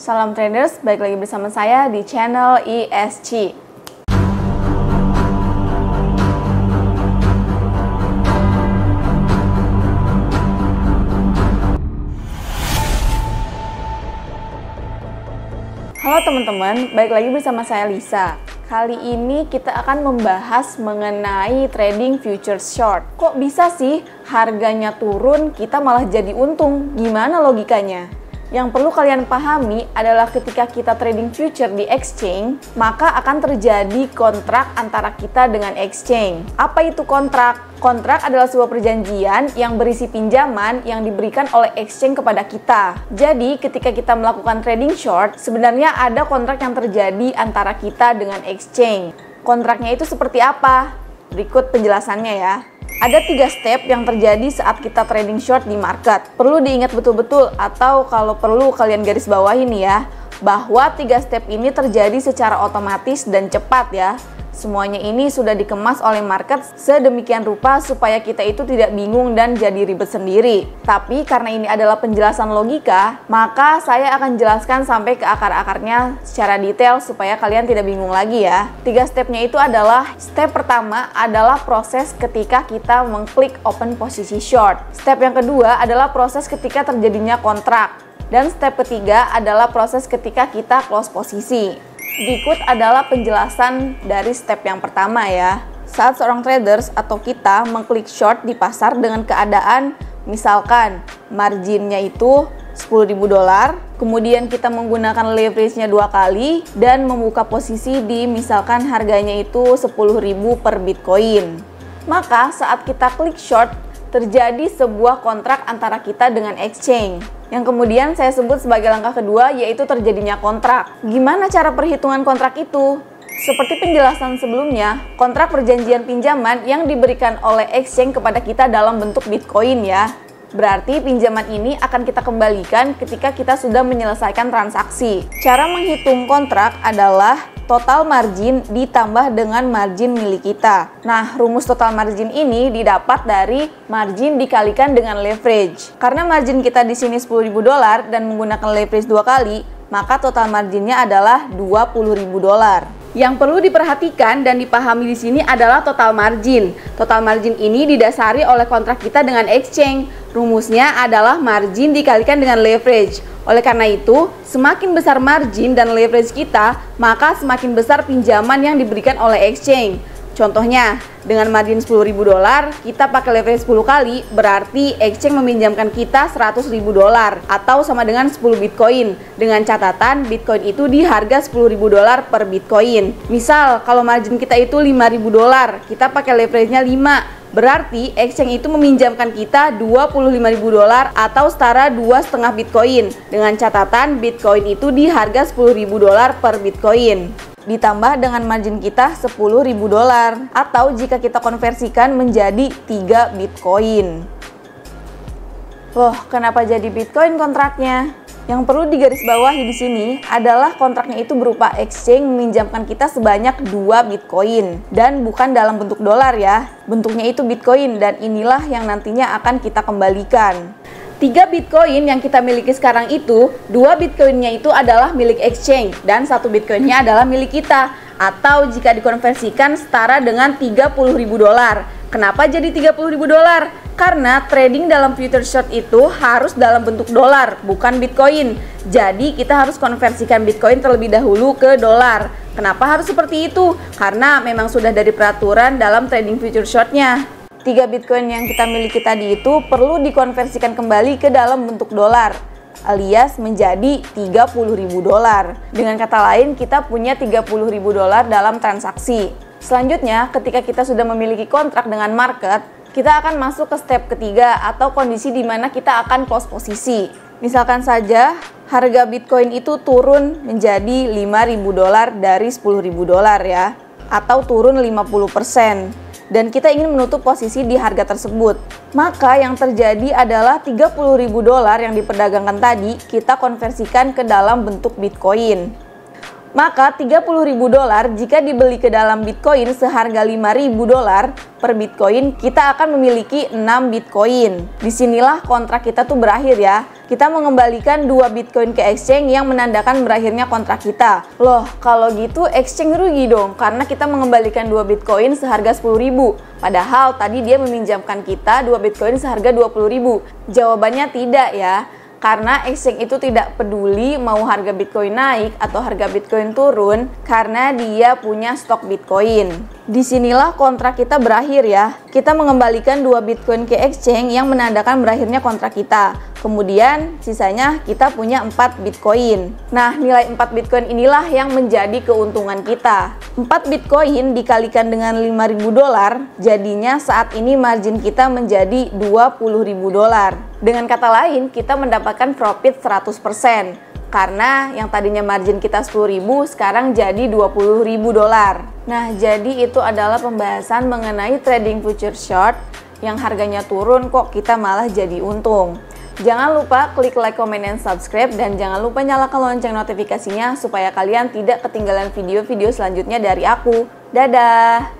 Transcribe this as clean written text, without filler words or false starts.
Salam traders, balik lagi bersama saya di channel ESG. Halo teman-teman, balik lagi bersama saya Lisa. Kali ini kita akan membahas mengenai trading futures short. Kok bisa sih harganya turun, kita malah jadi untung? Gimana logikanya? Yang perlu kalian pahami adalah ketika kita trading future di exchange, maka akan terjadi kontrak antara kita dengan exchange. Apa itu kontrak? Kontrak adalah sebuah perjanjian yang berisi pinjaman yang diberikan oleh exchange kepada kita. Jadi, ketika kita melakukan trading short, sebenarnya ada kontrak yang terjadi antara kita dengan exchange. Kontraknya itu seperti apa? Berikut penjelasannya ya. Ada 3 step yang terjadi saat kita trading short di market. Perlu diingat betul-betul, atau kalau perlu kalian garis bawahi nih ya, bahwa 3 step ini terjadi secara otomatis dan cepat ya. Semuanya ini sudah dikemas oleh market sedemikian rupa supaya kita itu tidak bingung dan jadi ribet sendiri. Tapi karena ini adalah penjelasan logika, maka saya akan jelaskan sampai ke akar-akarnya secara detail supaya kalian tidak bingung lagi ya. 3 stepnya itu adalah, step pertama adalah proses ketika kita mengklik open posisi short. Step yang kedua adalah proses ketika terjadinya kontrak. Dan step ketiga adalah proses ketika kita close posisi. Berikut adalah penjelasan dari step yang pertama ya. Saat seorang traders atau kita mengklik short di pasar dengan keadaan misalkan marginnya itu $10.000, kemudian kita menggunakan leverage-nya 2 kali dan membuka posisi di misalkan harganya itu 10.000 per Bitcoin. Maka saat kita klik short terjadi sebuah kontrak antara kita dengan exchange, yang kemudian saya sebut sebagai langkah kedua, yaitu terjadinya kontrak. Gimana cara perhitungan kontrak itu? Seperti penjelasan sebelumnya, kontrak perjanjian pinjaman yang diberikan oleh exchange kepada kita dalam bentuk Bitcoin ya. Berarti pinjaman ini akan kita kembalikan ketika kita sudah menyelesaikan transaksi. Cara menghitung kontrak adalah total margin ditambah dengan margin milik kita. Nah, rumus total margin ini didapat dari margin dikalikan dengan leverage. Karena margin kita di sini $10.000 dan menggunakan leverage 2 kali, maka total marginnya adalah $20.000. Yang perlu diperhatikan dan dipahami di sini adalah total margin. Total margin ini didasari oleh kontrak kita dengan exchange. Rumusnya adalah margin dikalikan dengan leverage. Oleh karena itu, semakin besar margin dan leverage kita, maka semakin besar pinjaman yang diberikan oleh exchange. Contohnya, dengan margin $10.000, kita pakai leverage 10 kali, berarti exchange meminjamkan kita $100.000 atau sama dengan 10 Bitcoin. Dengan catatan, Bitcoin itu di harga $10.000 per Bitcoin. Misal, kalau margin kita itu $5.000, kita pakai leverage-nya 5. Berarti exchange itu meminjamkan kita $25.000 atau setara 2,5 Bitcoin. Dengan catatan Bitcoin itu di harga $10.000 per Bitcoin. Ditambah dengan margin kita $10.000 atau jika kita konversikan menjadi 3 Bitcoin. Loh, kenapa jadi Bitcoin kontraknya? Yang perlu digarisbawahi di sini adalah kontraknya itu berupa exchange meminjamkan kita sebanyak 2 Bitcoin dan bukan dalam bentuk dolar ya. Bentuknya itu Bitcoin dan inilah yang nantinya akan kita kembalikan. 3 Bitcoin yang kita miliki sekarang itu, 2 Bitcoinnya itu adalah milik exchange dan 1 Bitcoinnya adalah milik kita. Atau jika dikonversikan setara dengan $30.000. Kenapa jadi $30.000? Karena trading dalam future short itu harus dalam bentuk dolar, bukan Bitcoin. Jadi kita harus konversikan Bitcoin terlebih dahulu ke dolar. Kenapa harus seperti itu? Karena memang sudah dari peraturan dalam trading future shortnya. 3 Bitcoin yang kita miliki tadi itu perlu dikonversikan kembali ke dalam bentuk dolar, alias menjadi $30.000. Dengan kata lain, kita punya $30.000 dalam transaksi. Selanjutnya, ketika kita sudah memiliki kontrak dengan market, kita akan masuk ke step ketiga atau kondisi di mana kita akan close posisi. Misalkan saja harga Bitcoin itu turun menjadi $5.000 dari $10.000 ya, atau turun 50%. Dan kita ingin menutup posisi di harga tersebut. Maka yang terjadi adalah $30.000 yang diperdagangkan tadi kita konversikan ke dalam bentuk Bitcoin. Maka $30.000 jika dibeli ke dalam Bitcoin seharga $5.000 per Bitcoin, kita akan memiliki 6 Bitcoin. Disinilah kontrak kita tuh berakhir ya. Kita mengembalikan 2 Bitcoin ke exchange yang menandakan berakhirnya kontrak kita. Loh, kalau gitu exchange rugi dong karena kita mengembalikan 2 Bitcoin seharga 10.000. Padahal tadi dia meminjamkan kita 2 Bitcoin seharga 20.000. Jawabannya tidak ya. Karena exchange itu tidak peduli mau harga Bitcoin naik atau harga Bitcoin turun karena dia punya stok Bitcoin. Disinilah kontrak kita berakhir ya. Kita mengembalikan 2 Bitcoin ke exchange yang menandakan berakhirnya kontrak kita. Kemudian sisanya kita punya 4 Bitcoin. Nah, nilai 4 Bitcoin inilah yang menjadi keuntungan kita. 4 Bitcoin dikalikan dengan $5.000, jadinya saat ini margin kita menjadi $20.000. Dengan kata lain, kita mendapatkan profit 100%. Karena yang tadinya margin kita 10.000 sekarang jadi $20.000. Nah, jadi itu adalah pembahasan mengenai trading future short yang harganya turun kok kita malah jadi untung. Jangan lupa klik like, comment, dan subscribe, dan jangan lupa nyalakan lonceng notifikasinya supaya kalian tidak ketinggalan video-video selanjutnya dari aku. Dadah!